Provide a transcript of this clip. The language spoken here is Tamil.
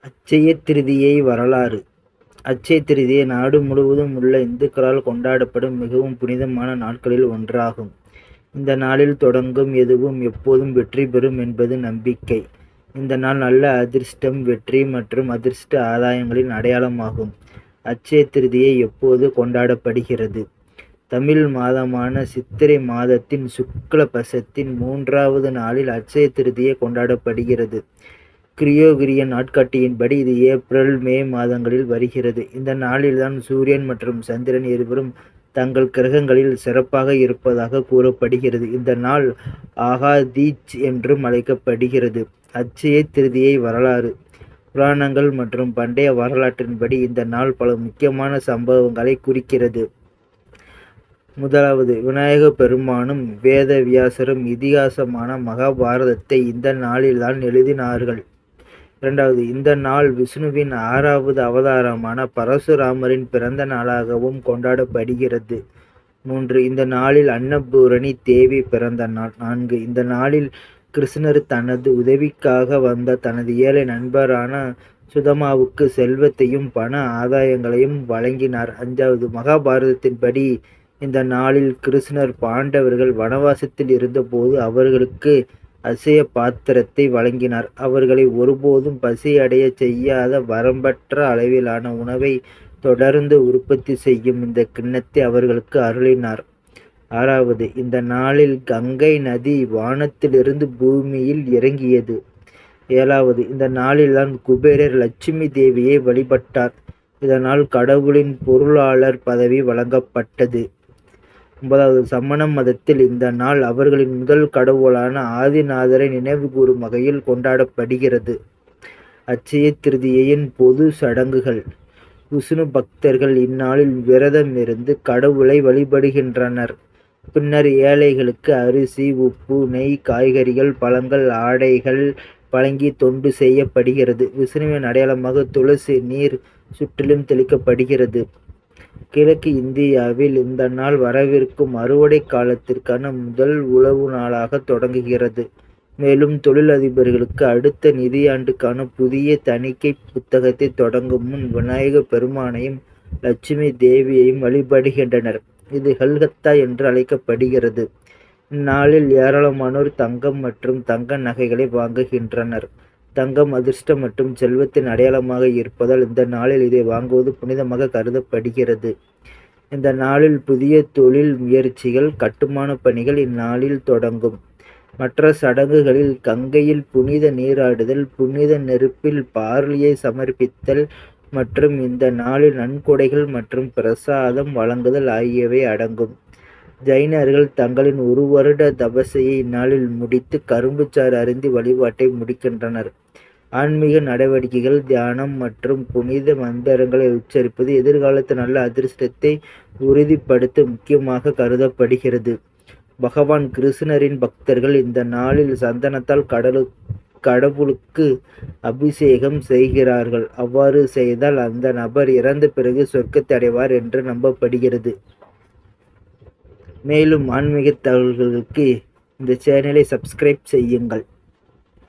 அட்சய திருதியை வரலாறு. அட்சய திருதியை நாடு முழுவதும் உள்ள இந்துக்களால் கொண்டாடப்படும் மிகவும் புனிதமான நாட்களில் ஒன்றாகும். இந்த நாளில் தொடங்கும் எதுவும் எப்போதும் வெற்றி பெறும் என்பது நம்பிக்கை. இந்த நாள் நல்ல அதிர்ஷ்டம், வெற்றி மற்றும் அதிர்ஷ்ட ஆதாயங்களின் அடையாளமாகும். அட்சய திருதியை எப்போது கொண்டாடப்படுகிறது? தமிழ் மாதமான சித்திரை மாதத்தின் சுக்ல பட்சத்தின் 3வது நாளில் அட்சய திருதியை கொண்டாடப்படுகிறது. கிரியோகிரியன் நாட்காட்டியின்படி இது ஏப்ரல், மே மாதங்களில் வருகிறது. இந்த நாளில்தான் சூரியன் மற்றும் சந்திரன் இருவரும் தங்கள் கிரகங்களில் சிறப்பாக இருப்பதாக கூறப்படுகிறது. இந்த நாள் ஆகாதீஜ் என்றும் அழைக்கப்படுகிறது. அட்சய திருதியை வரலாறு. புராணங்கள் மற்றும் பண்டைய வரலாற்றின்படி இந்த நாள் பல முக்கியமான சம்பவங்களை குறிக்கிறது. முதலாவது, விநாயக பெருமானும் வேத வியாசரும் இதிகாசமான மகாபாரதத்தை இந்த நாளில்தான் எழுதினார்கள். இரண்டாவது, இந்த நாள் விஷ்ணுவின் 6வது அவதாரமான பரசுராமரின் பிறந்த நாளாகவும் கொண்டாடப்படுகிறது. 3, இந்த நாளில் அன்னபூரணி தேவி பிறந்த நாள். 4, இந்த நாளில் கிருஷ்ணர் தனது உதவிக்காக வந்த தனது ஏழை நண்பரான சுதமாவுக்கு செல்வத்தையும் பண ஆதாயங்களையும் வழங்கினார். 5வது, மகாபாரதத்தின்படி இந்த நாளில் கிருஷ்ணர் பாண்டவர்கள் வனவாசத்தில் இருந்தபோது அவர்களுக்கு அட்சய பாத்திரத்தை வழங்கினார். அவர்களை ஒருபோதும் பசியடைய செய்யாத வரம்பற்ற அளவிலான உணவை தொடர்ந்து உற்பத்தி செய்யும் இந்த கிண்ணத்தை அவர்களுக்கு அருளினார். 6வது, இந்த நாளில் கங்கை நதி வானத்திலிருந்து பூமியில் இறங்கியது. 7வது, இந்த நாளில்தான் குபேரர் லட்சுமி தேவியை வழிபட்டார். இதனால் கடவுளின் பொருளாளர் பதவி வழங்கப்பட்டது. 9வது, சமண மதத்தில் இந்த நாள் அவர்களின் முதல் கடவுளான ஆதிநாதரை நினைவு கூறும் வகையில் கொண்டாடப்படுகிறது. அட்சய திருதியின் பொது சடங்குகள். விஷ்ணு பக்தர்கள் இந்நாளில் விரதம் இருந்து கடவுளை வழிபடுகின்றனர். பின்னர் ஏழைகளுக்கு அரிசி, உப்பு, நெய், காய்கறிகள், பழங்கள், ஆடைகள் வழங்கி தொண்டு செய்யப்படுகிறது. விஷ்ணுவின் அடையாளமாக துளசி நீர் சுற்றிலும் தெளிக்கப்படுகிறது. கிழக்கு இந்தியாவில் இந்த நாள் வரவிருக்கும் அறுவடை காலத்திற்கான முதல் உழவு நாளாக தொடங்குகிறது. மேலும் தொழிலதிபர்களுக்கு அடுத்த நிதியாண்டுக்கான புதிய தணிக்கை புத்தகத்தை தொடங்கும் முன் விநாயக பெருமானையும் லட்சுமி தேவியையும் வழிபடுகின்றனர். இது கல்கத்தா என்று அழைக்கப்படுகிறது. இந்நாளில் ஏராளமானோர் தங்கம் மற்றும் தங்க நகைகளை வாங்குகின்றனர். தங்கம் அதிர்ஷ்டம் மற்றும் செல்வத்தின் அடையாளமாக இருப்பதால் இந்த நாளில் இதை வாங்குவது புனிதமாக கருதப்படுகிறது. இந்த நாளில் புதிய தொழில் முயற்சிகள், கட்டுமான பணிகள் இந்நாளில் தொடங்கும். மற்ற சடங்குகளில் கங்கையில் புனித நீராடுதல், புனித நெருப்பில் பார்லியை சமர்ப்பித்தல் மற்றும் இந்த நாளில் நன்கொடைகள் மற்றும் பிரசாதம் வழங்குதல் ஆகியவை அடங்கும். ஜைனர்கள் தங்களின் 1 வருட தபசையை இந்நாளில் முடித்து கரும்புச்சாறு அருந்தி வழிபாட்டை முடிக்கின்றனர். ஆன்மீக நடவடிக்கைகள், தியானம் மற்றும் புனித மந்திரங்களை உச்சரிப்பது எதிர்காலத்து நல்ல அதிர்ஷ்டத்தை உறுதிப்படுத்த முக்கியமாக கருதப்படுகிறது. பகவான் கிருஷ்ணரின் பக்தர்கள் இந்த நாளில் சந்தனத்தால் கடவுளுக்கு அபிஷேகம் செய்கிறார்கள். அவ்வாறு செய்தால் அந்த நபர் இறந்த பிறகு சொர்க்கத்தை அடைவார் என்று நம்பப்படுகிறது. மேலும் ஆன்மீக தகவல்களுக்கு இந்த சேனலை சப்ஸ்கிரைப் செய்யுங்கள்.